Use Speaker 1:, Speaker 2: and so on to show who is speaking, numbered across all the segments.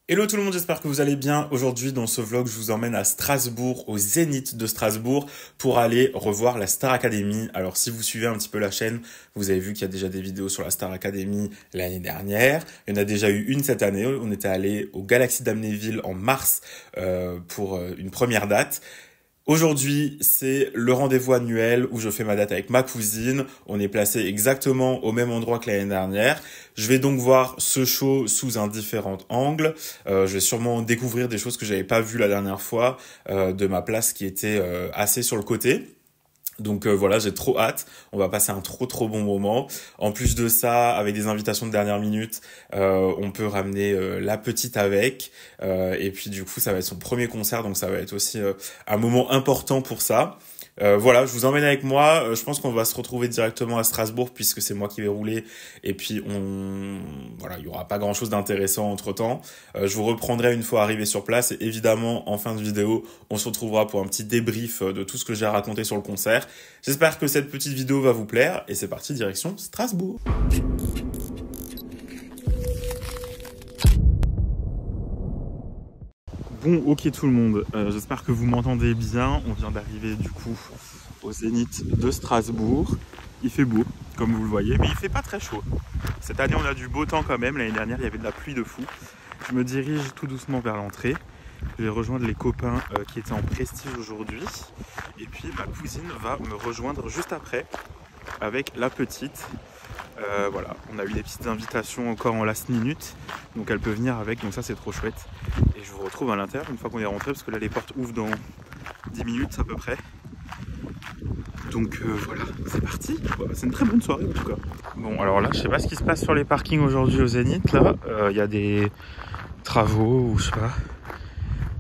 Speaker 1: Hello tout le monde, j'espère que vous allez bien. Aujourd'hui dans ce vlog, je vous emmène à Strasbourg, au Zénith de Strasbourg, pour aller revoir la Star Academy. Alors si vous suivez un petit peu la chaîne, vous avez vu qu'il y a déjà des vidéos sur la Star Academy l'année dernière. Il y en a déjà eu une cette année, on était allé au Galaxy d'Amnéville en mars pour une première date. Aujourd'hui, c'est le rendez-vous annuel où je fais ma date avec ma cousine. On est placé exactement au même endroit que l'année dernière. Je vais donc voir ce show sous un différent angle. Je vais sûrement découvrir des choses que j'avais pas vues la dernière fois de ma place qui était assez sur le côté. Donc voilà, j'ai trop hâte. On va passer un trop bon moment. En plus de ça, avec des invitations de dernière minute, on peut ramener la petite avec. Et puis du coup, ça va être son premier concert, donc ça va être aussi un moment important pour ça. Voilà, je vous emmène avec moi. Je pense qu'on va se retrouver directement à Strasbourg puisque c'est moi qui vais rouler. Et puis voilà, il y aura pas grand chose d'intéressant entre temps. Je vous reprendrai une fois arrivé sur place. Et évidemment, en fin de vidéo, on se retrouvera pour un petit débrief de tout ce que j'ai raconté sur le concert. J'espère que cette petite vidéo va vous plaire. Et c'est parti, direction Strasbourg. Bon, ok tout le monde, j'espère que vous m'entendez bien. On vient d'arriver du coup au Zénith de Strasbourg. Il fait beau, comme vous le voyez, mais il fait pas très chaud. Cette année on a du beau temps quand même, l'année dernière il y avait de la pluie de fou. Je me dirige tout doucement vers l'entrée. Je vais rejoindre les copains qui étaient en prestige aujourd'hui. Et puis ma cousine va me rejoindre juste après avec la petite. Voilà, on a eu des petites invitations encore en last minute, donc elle peut venir avec, donc ça c'est trop chouette. Et je vous retrouve à l'intérieur une fois qu'on est rentré, parce que là les portes ouvrent dans 10 minutes à peu près. Donc voilà, c'est parti. C'est une très bonne soirée en tout cas. Bon, alors là, je sais pas ce qui se passe sur les parkings aujourd'hui au Zénith. Là, il y a des travaux ou je sais pas.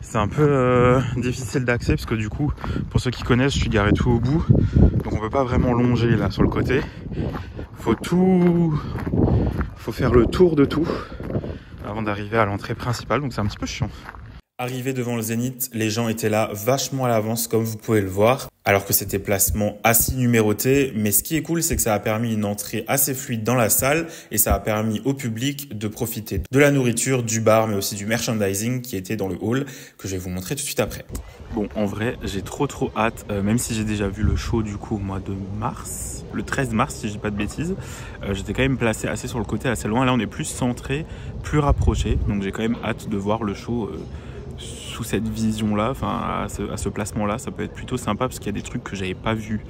Speaker 1: C'est un peu difficile d'accès parce que du coup, pour ceux qui connaissent, je suis garé tout au bout, donc on peut pas vraiment longer là sur le côté. Faut faire le tour de tout avant d'arriver à l'entrée principale, donc c'est un petit peu chiant. Arrivé devant le Zénith, les gens étaient là vachement à l'avance comme vous pouvez le voir, alors que c'était placement assis numéroté, mais ce qui est cool c'est que ça a permis une entrée assez fluide dans la salle et ça a permis au public de profiter de la nourriture, du bar, mais aussi du merchandising qui était dans le hall, que je vais vous montrer tout de suite après. Bon, en vrai, j'ai trop hâte, même si j'ai déjà vu le show du coup au mois de mars, le 13 mars si je dis pas de bêtises, j'étais quand même placé assez sur le côté, assez loin. Là on est plus centré, plus rapproché, donc j'ai quand même hâte de voir le show sous cette vision-là, enfin à ce placement-là. Ça peut être plutôt sympa parce qu'il y a des trucs que j'avais pas vus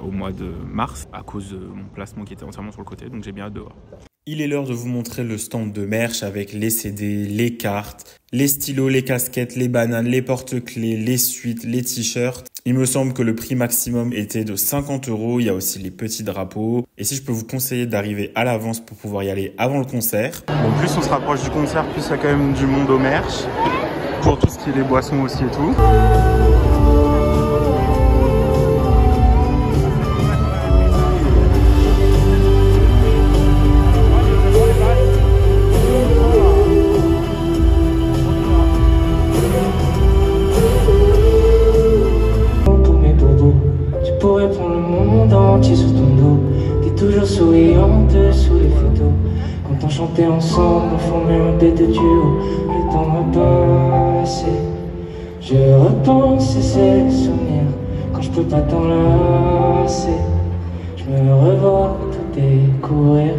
Speaker 1: au mois de mars à cause de mon placement qui était entièrement sur le côté, donc j'ai bien hâte de voir. Il est l'heure de vous montrer le stand de merch avec les CD, les cartes, les stylos, les casquettes, les bananes, les porte-clés, les suites, les t-shirts. Il me semble que le prix maximum était de 50 €. Il y a aussi les petits drapeaux. Et si je peux vous conseiller d'arriver à l'avance pour pouvoir y aller avant le concert. Bon, plus on se rapproche du concert, plus il y a quand même du monde au merch. Pour tout ce qui est les boissons aussi et tout.
Speaker 2: Souriante sous les photos. Quand on chantait ensemble, on formait un bête de duo. Le temps m'a passé. Je repense à ces souvenirs. Quand je peux pas t'enlacer, je me revois tout découvrir.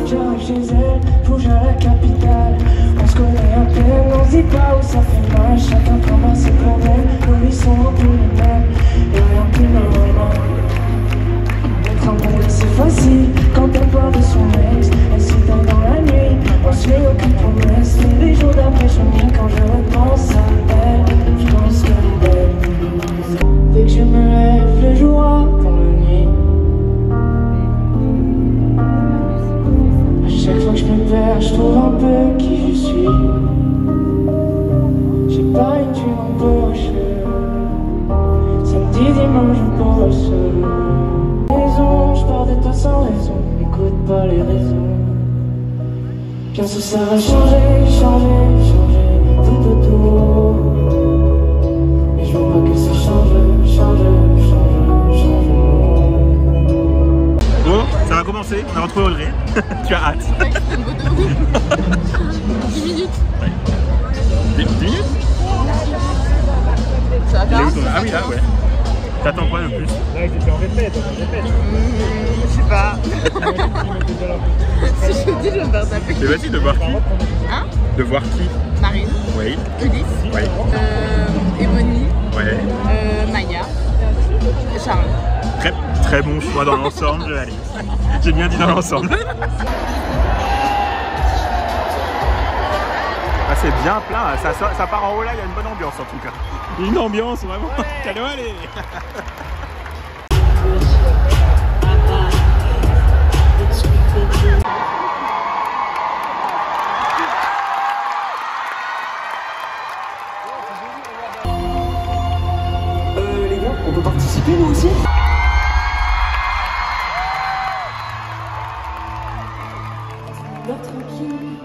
Speaker 2: J'arrive chez elle, bouge à la capitale. On se connaît à peine, on se dit pas où ça fait mal. Chacun prend à ses problèmes, nos vies sont tous les mêmes. Et rien plus normal. Être amoureux c'est facile quand elle parle de son ex. Elle s'éteint dans la nuit, on se fait aucune promesse. Mais les jours d'après je me quand je repense à elle, je pense qu'elle est belle. Dès que je me lève le jour avant la nuit, à chaque fois que je me perds, je trouve un peu qui je suis. J'ai pas une thune en poche. Samedi, dimanche, je bosse. Raison, je pars de toi sans raison. N'écoute pas les raisons. Bien sûr, ça va changer, tout autour. Mais je veux pas que ça change.
Speaker 1: Bon, ça va a commencé, on a retrouvé Audrey. Tu as hâte.
Speaker 3: 10 minutes.
Speaker 1: 10 minutes?
Speaker 3: Ça va?
Speaker 1: Ah oui, là, ouais. T'attends quoi le plus?
Speaker 4: Là, ils étaient en répète,
Speaker 3: Je sais pas. Si je te dis, je vais me faire taper.
Speaker 1: C'est facile de voir qui?
Speaker 3: Hein?
Speaker 1: De voir qui?
Speaker 3: Marine.
Speaker 1: Oui.
Speaker 3: Ulysse.
Speaker 1: Oui.
Speaker 3: Émonie.
Speaker 1: Ouais.
Speaker 3: Maya. Charles.
Speaker 1: Très, très bon choix dans l'ensemble, je vais aller. J'ai bien dit dans l'ensemble. Ah, c'est bien plein, ça part en haut là, il y a une bonne ambiance en tout cas. Une ambiance vraiment. Ouais. Allez.
Speaker 2: Les gars, on peut participer nous aussi?
Speaker 5: Tranquille,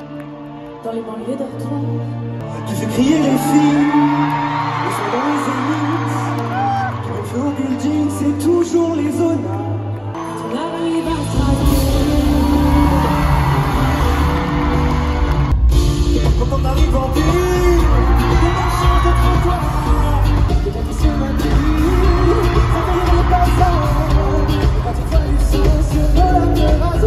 Speaker 5: dans les banlieues d'Ortrand.
Speaker 2: Qui fait crier les filles, ils sont dans les zéniths. Qui me fait au building, c'est toujours les zones.
Speaker 5: On arrive à Strasbourg.
Speaker 2: Quand on arrive en ville, des marchands de trottoir, des bâtisses sur la ville, ça fait les bazars. Quand il fait du sang sur la terrasse.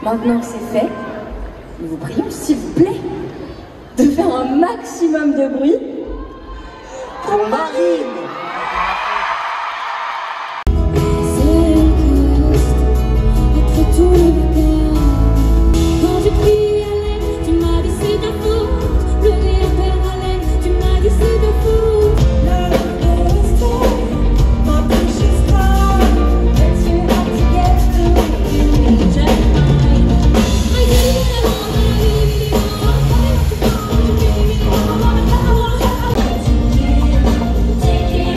Speaker 5: Maintenant que c'est fait, nous vous prions, s'il vous plaît, de faire un maximum de bruit pour Marine.
Speaker 6: Take it.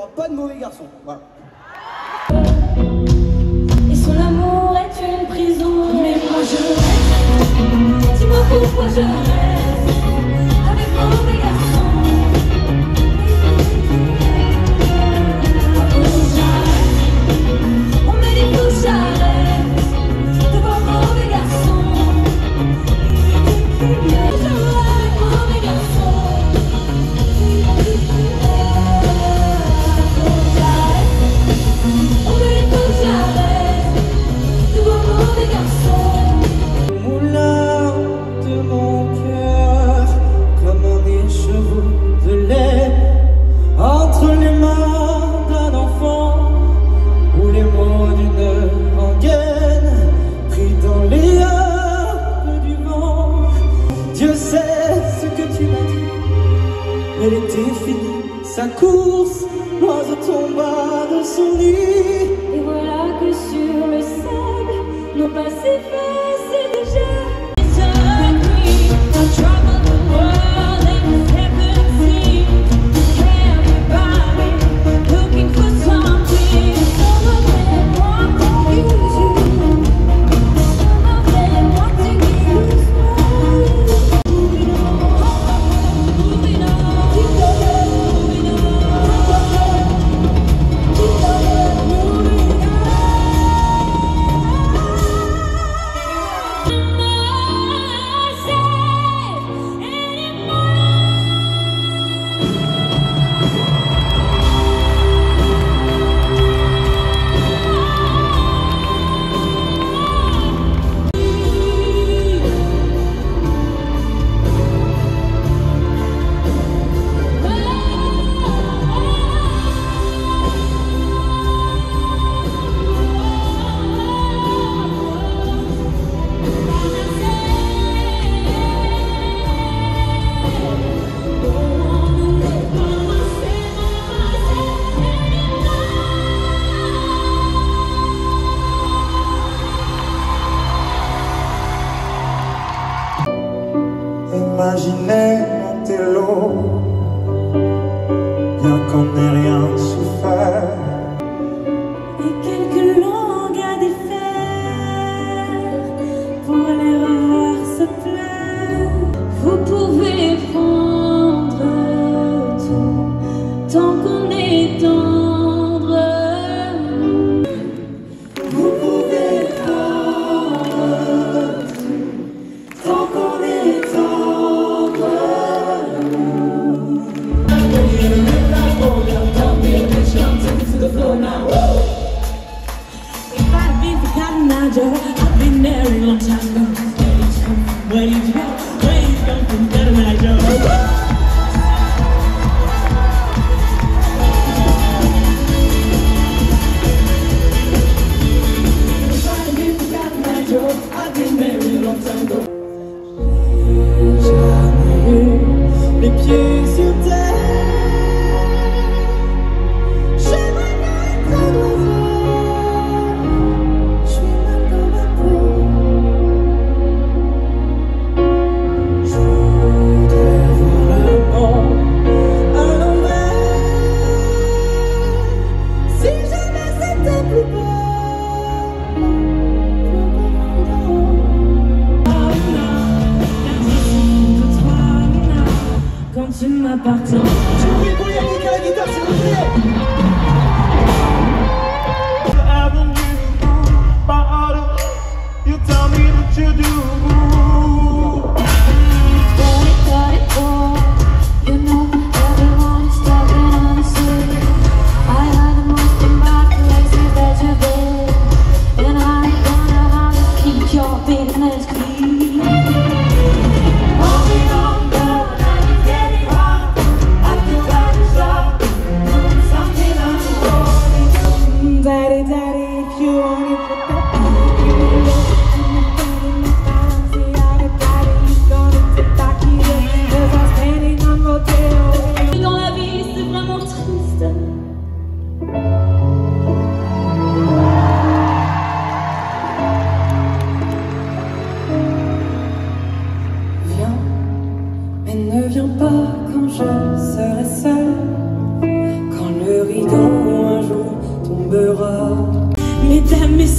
Speaker 4: aura pas de mauvais garçons. Voilà.
Speaker 5: Et son amour est une prison. Mais moi je reste. Dis-moi pourquoi je reste avec mauvais garçon. On me dit que j'arrête de voir mauvais garçon. Je reste avec mauvais garçon. On me dit que j'arrête de voir mauvais garçon.
Speaker 4: Moulin de mon cœur.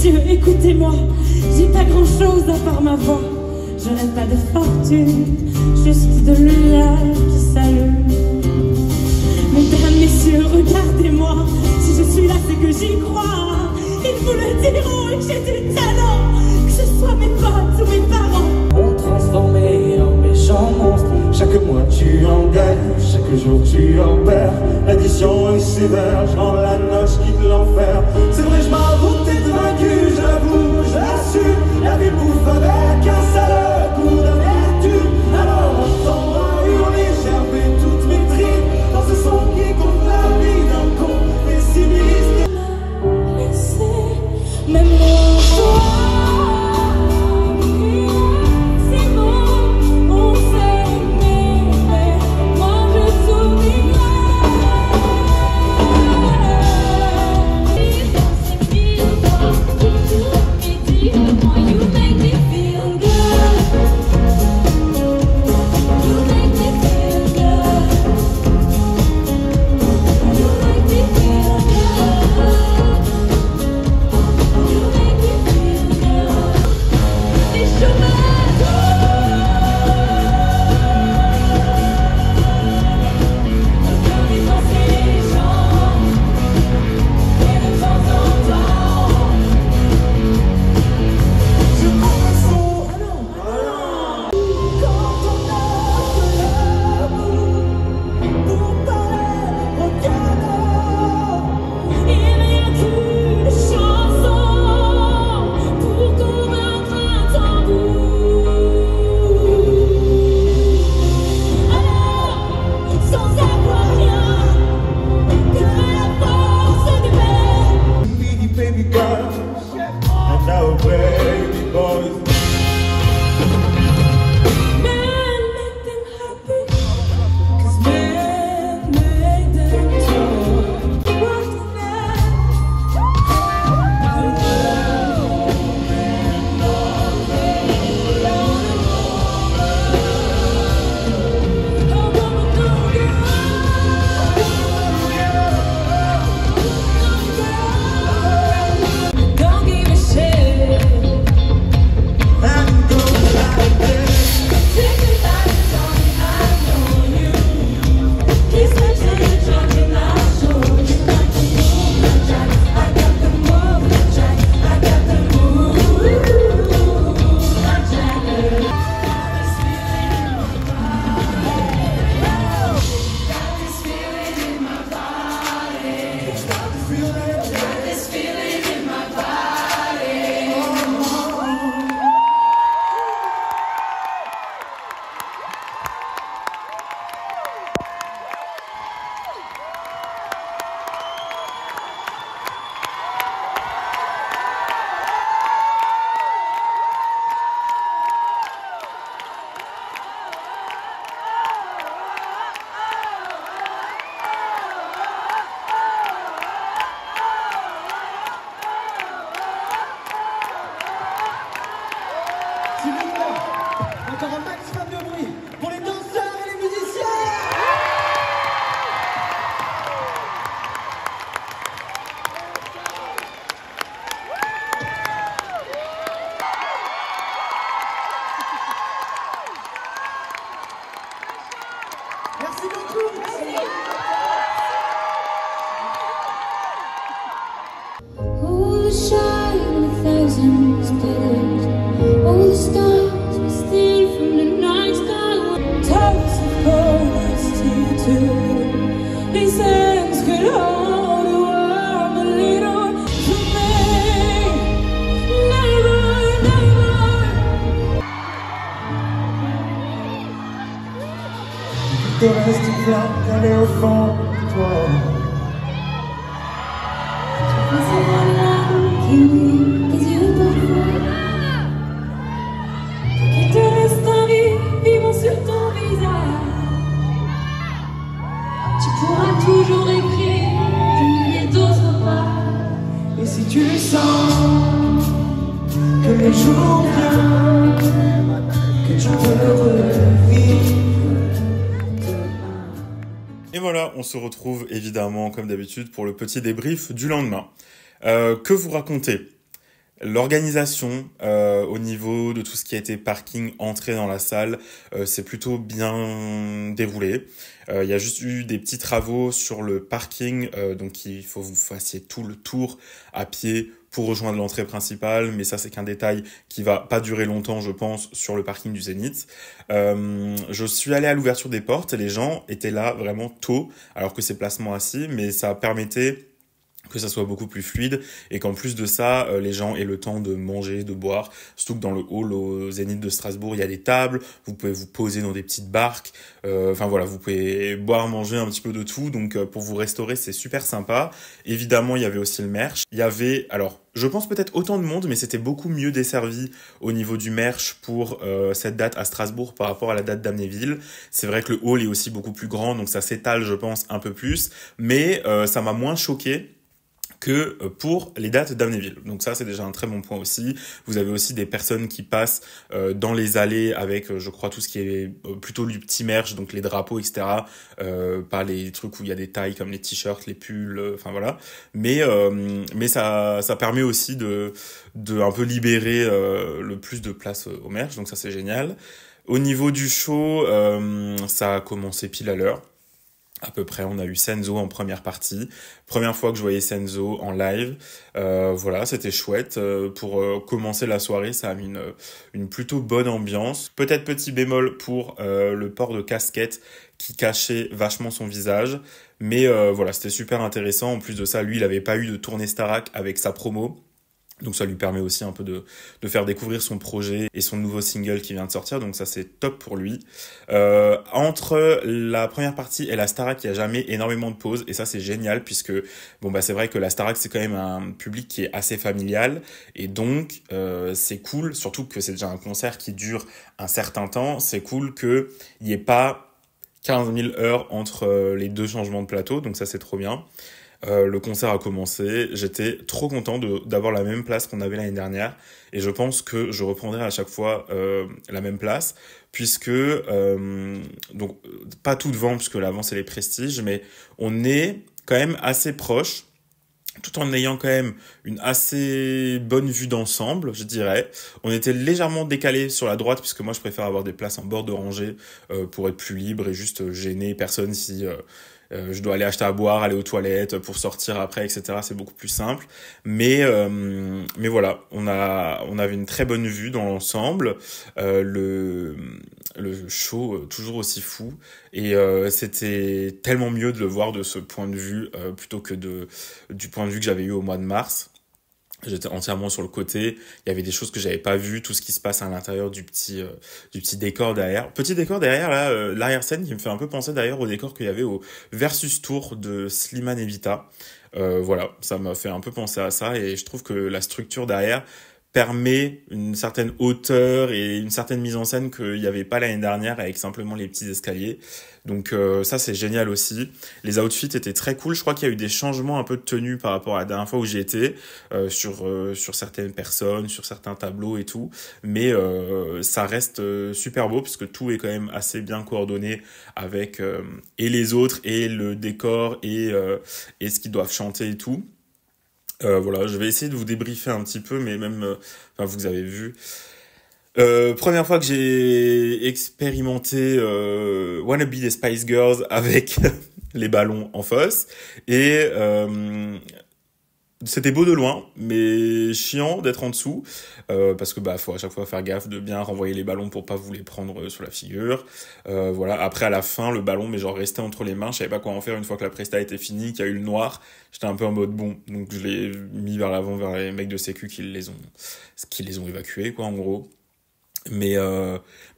Speaker 4: messieurs, écoutez-moi. J'ai pas grand-chose à part ma voix. Je n'ai pas de fortune, juste de lumière qui s'allume. Mesdames, messieurs, regardez-moi. Si je suis là, c'est que j'y crois. Ils vous le diront et j'ai du talent. Que ce soit mes potes ou mes parents.
Speaker 2: On transformé en méchant monstre. Chaque mois tu en gagnes, chaque jour tu en perds. L'addition est sévère, je rends la noche quitte l'enfer. C'est vrai, je m'avoue t'être vaincu, j'avoue, je l'assume. La vie bouffe avec un sale coup d'amertume. Alors entends-moi hurler, gerber toutes mes tripes dans ce son qui compte la vie d'un con pessimiste.
Speaker 4: Même mon choix.
Speaker 2: Encore un maximum de bruit pour les danseurs et les musiciens. Merci beaucoup.
Speaker 4: Oh, the shine in a thousand stars. Oh, the stars we steal from the night sky. Towers of gold, too. These hands could hold the world, but little to me. Never, never.
Speaker 2: Il te reste plein d'aller au fond de toi.
Speaker 4: C'est moi qui oublie tes yeux parfois. Qu'il te reste un vivant sur ton visage. Tu pourras toujours écrire comme les d'autres pas.
Speaker 2: Et si tu sens que les jours viennent, que tu peux revivre.
Speaker 1: Et voilà, on se retrouve évidemment comme d'habitude pour le petit débrief du lendemain. Que vous raconter? L'organisation au niveau de tout ce qui a été parking, entrée dans la salle, c'est plutôt bien déroulé. Il y a juste eu des petits travaux sur le parking, donc il faut que vous fassiez tout le tour à pied pour rejoindre l'entrée principale, mais ça c'est qu'un détail qui va pas durer longtemps, je pense, sur le parking du Zénith. Je suis allé à l'ouverture des portes et les gens étaient là vraiment tôt, alors que c'est placement assis, mais ça permettait que ça soit beaucoup plus fluide et qu'en plus de ça, les gens aient le temps de manger, de boire. Surtout que dans le hall au Zénith de Strasbourg, il y a des tables, vous pouvez vous poser dans des petites barques. Enfin voilà, vous pouvez boire, manger un petit peu de tout. Donc pour vous restaurer, c'est super sympa. Évidemment, il y avait aussi le merch. Il y avait, alors, je pense peut-être autant de monde, mais c'était beaucoup mieux desservi au niveau du merch pour cette date à Strasbourg par rapport à la date d'Amnéville. C'est vrai que le hall est aussi beaucoup plus grand, donc ça s'étale, je pense, un peu plus. Mais ça m'a moins choqué que pour les dates d'Amnéville. Donc ça, c'est déjà un très bon point aussi. Vous avez aussi des personnes qui passent dans les allées avec, je crois, tout ce qui est plutôt du petit merch, donc les drapeaux, etc. Pas les trucs où il y a des tailles comme les t-shirts, les pulls, enfin voilà. Mais ça permet aussi de un peu libérer le plus de place au merch, donc ça c'est génial. Au niveau du show, ça a commencé pile à l'heure. À peu près, on a eu Senzo en première partie. Première fois que je voyais Senzo en live. Voilà, c'était chouette. Pour commencer la soirée, ça a mis une plutôt bonne ambiance. Peut-être petit bémol pour le port de casquette qui cachait vachement son visage. Mais voilà, c'était super intéressant. En plus de ça, lui, il avait pas eu de tournée Starac avec sa promo. Donc ça lui permet aussi un peu de faire découvrir son projet et son nouveau single qui vient de sortir, donc ça c'est top pour lui. Entre la première partie et la Starac, il n'y a jamais énormément de pauses et ça c'est génial puisque bon bah c'est vrai que la Starac c'est quand même un public qui est assez familial et donc c'est cool, surtout que c'est déjà un concert qui dure un certain temps, c'est cool qu'il n'y ait pas 15 000 heures entre les deux changements de plateau, donc ça c'est trop bien. Le concert a commencé, j'étais trop content d'avoir la même place qu'on avait l'année dernière et je pense que je reprendrai à chaque fois la même place puisque donc pas tout devant puisque l'avant c'est les Prestiges mais on est quand même assez proche tout en ayant quand même une assez bonne vue d'ensemble, je dirais. On était légèrement décalé sur la droite puisque moi je préfère avoir des places en bord de rangée pour être plus libre et juste gêner personne si je dois aller acheter à boire, aller aux toilettes pour sortir après, etc. C'est beaucoup plus simple. Mais voilà, on avait une très bonne vue dans l'ensemble. Le show toujours aussi fou et c'était tellement mieux de le voir de ce point de vue plutôt que du point de vue que j'avais eu au mois de mars. J'étais entièrement sur le côté. Il y avait des choses que j'avais pas vues, tout ce qui se passe à l'intérieur du petit décor derrière. Petit décor derrière, là, l'arrière-scène qui me fait un peu penser d'ailleurs au décor qu'il y avait au Versus Tour de Slimane et Vita. Voilà, ça m'a fait un peu penser à ça et je trouve que la structure derrière permet une certaine hauteur et une certaine mise en scène qu'il n'y avait pas l'année dernière avec simplement les petits escaliers. Donc ça c'est génial aussi. Les outfits étaient très cool. Je crois qu'il y a eu des changements un peu de tenue par rapport à la dernière fois où j'y étais sur certaines personnes, sur certains tableaux et tout. Mais ça reste super beau parce que tout est quand même assez bien coordonné avec et les autres et le décor et ce qu'ils doivent chanter et tout. Voilà, je vais essayer de vous débriefer un petit peu, mais même, enfin, vous avez vu. Première fois que j'ai expérimenté Wanna Be des Spice Girls avec les ballons en fosse et c'était beau de loin, mais chiant d'être en dessous, parce que bah faut à chaque fois faire gaffe de bien renvoyer les ballons pour pas vous les prendre sur la figure. Voilà. Après à la fin, le ballon, mais genre restait entre les mains, je savais pas quoi en faire une fois que la presta était finie, qu'il y a eu le noir. J'étais un peu en mode bon, donc je l'ai mis vers l'avant, vers les mecs de sécu qui les ont évacués quoi en gros. Mais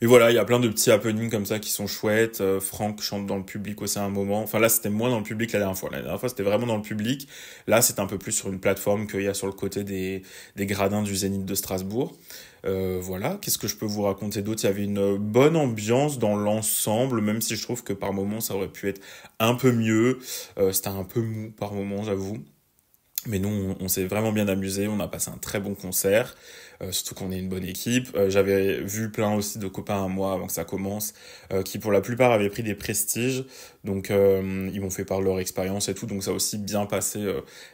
Speaker 1: voilà, il y a plein de petits happenings comme ça qui sont chouettes. Franck chante dans le public aussi à un moment. Enfin là, c'était moins dans le public la dernière fois. La dernière fois, c'était vraiment dans le public. Là, c'est un peu plus sur une plateforme qu'il y a sur le côté des gradins du Zénith de Strasbourg. Voilà, qu'est-ce que je peux vous raconter d'autre? Il y avait une bonne ambiance dans l'ensemble, même si je trouve que par moments, ça aurait pu être un peu mieux. C'était un peu mou par moments, j'avoue. Mais nous, on s'est vraiment bien amusé, on a passé un très bon concert, surtout qu'on est une bonne équipe. J'avais vu plein aussi de copains à moi avant que ça commence, qui pour la plupart avaient pris des prestiges, donc ils m'ont fait part de leur expérience et tout, donc ça a aussi bien passé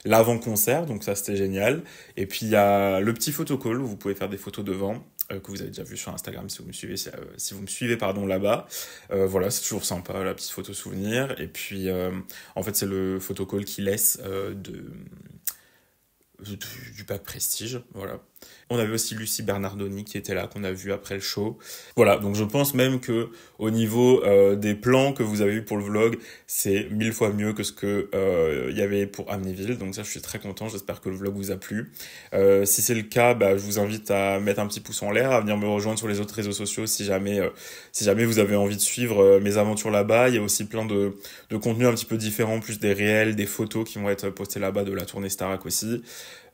Speaker 1: l'avant-concert, donc ça c'était génial. Et puis il y a le petit photocall où vous pouvez faire des photos devant, que vous avez déjà vu sur Instagram si vous me suivez, si vous me suivez pardon là-bas. Voilà, c'est toujours sympa, la petite photo souvenir. Et puis en fait c'est le photocall qui laisse du pack Prestige, voilà. On avait aussi Lucie Bernardoni qui était là, qu'on a vu après le show. Voilà, donc je pense même que au niveau des plans que vous avez vu pour le vlog, c'est 1000 fois mieux que ce que y avait pour Amnéville. Donc ça, je suis très content, j'espère que le vlog vous a plu. Si c'est le cas, je vous invite à mettre un petit pouce en l'air, à venir me rejoindre sur les autres réseaux sociaux si jamais vous avez envie de suivre mes aventures là-bas. Il y a aussi plein de contenus un petit peu différents, plus des réels, des photos qui vont être postés là-bas de la tournée Starac aussi.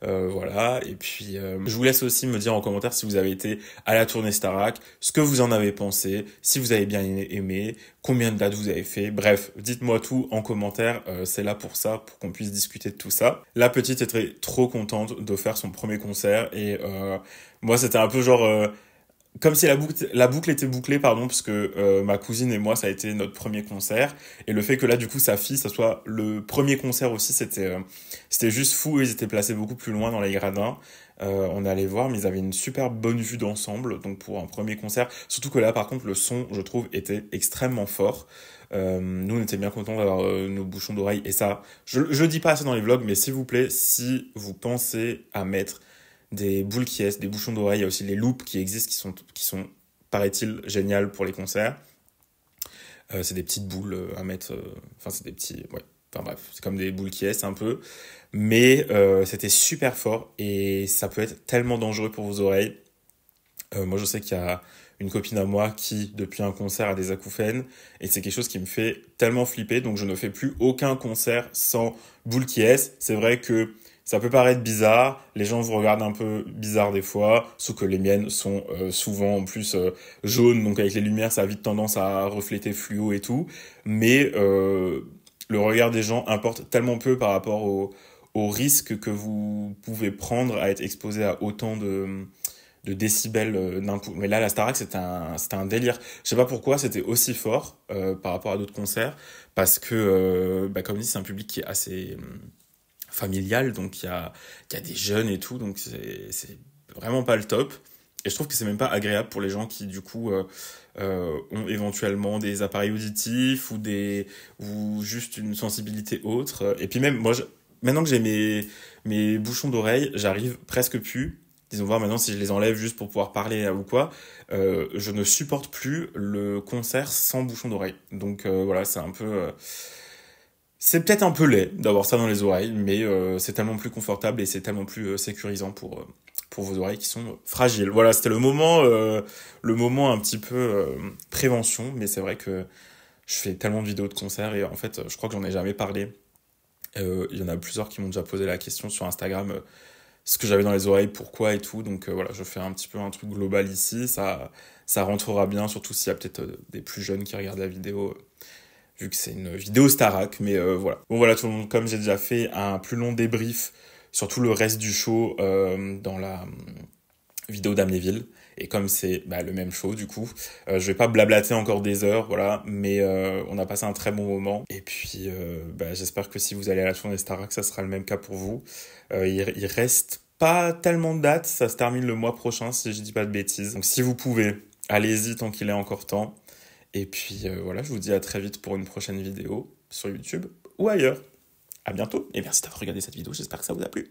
Speaker 1: Voilà, et puis je vous laisse aussi me dire en commentaire si vous avez été à la tournée Starac, ce que vous en avez pensé, si vous avez bien aimé, combien de dates vous avez fait, bref, dites-moi tout en commentaire, c'est là pour ça, pour qu'on puisse discuter de tout ça. La petite était trop contente de faire son premier concert et moi c'était un peu genre... comme si la boucle était bouclée, pardon, parce que ma cousine et moi, ça a été notre premier concert. Et le fait que là, du coup, sa fille, ça soit le premier concert aussi, c'était juste fou. Ils étaient placés beaucoup plus loin dans les gradins. On est allé voir, mais ils avaient une super bonne vue d'ensemble. Donc pour un premier concert, surtout que là, par contre, le son, je trouve, était extrêmement fort. Nous, on était bien contents d'avoir nos bouchons d'oreilles. Et ça, je dis pas assez dans les vlogs, mais s'il vous plaît, si vous pensez à mettre des boules qui est, des bouchons d'oreille, il y a aussi les loupes qui existent, qui sont paraît-il, géniales pour les concerts. C'est des petites boules à mettre, c'est des petits, ouais, enfin bref, c'est comme des boules qui est un peu, mais c'était super fort et ça peut être tellement dangereux pour vos oreilles. Moi, je sais qu'il y a une copine à moi qui, depuis un concert, a des acouphènes et c'est quelque chose qui me fait tellement flipper, donc je ne fais plus aucun concert sans boules qui est. C'est vrai que ça peut paraître bizarre, les gens vous regardent un peu bizarre des fois, sauf que les miennes sont souvent en plus jaunes, donc avec les lumières ça a vite tendance à refléter fluo et tout, mais le regard des gens importe tellement peu par rapport au risque que vous pouvez prendre à être exposé à autant de décibels d'un coup. Mais là, la Starac, c'était un délire. Je sais pas pourquoi c'était aussi fort par rapport à d'autres concerts, parce que, comme dit, c'est un public qui est assez... familial, donc il y a des jeunes et tout, donc c'est vraiment pas le top. Et je trouve que c'est même pas agréable pour les gens qui, du coup, ont éventuellement des appareils auditifs ou juste une sensibilité autre. Et puis même, moi, maintenant que j'ai mes bouchons d'oreille, j'arrive presque plus, disons voir maintenant si je les enlève juste pour pouvoir parler ou quoi, je ne supporte plus le concert sans bouchons d'oreille. Donc voilà, c'est un peu... c'est peut-être un peu laid d'avoir ça dans les oreilles, mais c'est tellement plus confortable et c'est tellement plus sécurisant pour vos oreilles qui sont fragiles. Voilà, c'était le moment un petit peu prévention, mais c'est vrai que je fais tellement de vidéos de concerts et en fait, je crois que j'en ai jamais parlé. Il y en a plusieurs qui m'ont déjà posé la question sur Instagram, ce que j'avais dans les oreilles, pourquoi et tout. Donc voilà, je fais un petit peu un truc global ici, ça rentrera bien, surtout s'il y a peut-être des plus jeunes qui regardent la vidéo. Vu que c'est une vidéo Starac, mais voilà. Bon voilà tout le monde, comme j'ai déjà fait un plus long débrief sur tout le reste du show dans la vidéo d'Amnéville, et comme c'est le même show du coup, je vais pas blablater encore des heures, voilà, mais on a passé un très bon moment, et puis j'espère que si vous allez à la tournée Starac, ça sera le même cas pour vous. Il reste pas tellement de dates, ça se termine le mois prochain si je dis pas de bêtises, donc si vous pouvez, allez-y tant qu'il est encore temps. Et puis voilà, je vous dis à très vite pour une prochaine vidéo sur YouTube ou ailleurs. À bientôt et merci d'avoir regardé cette vidéo, j'espère que ça vous a plu.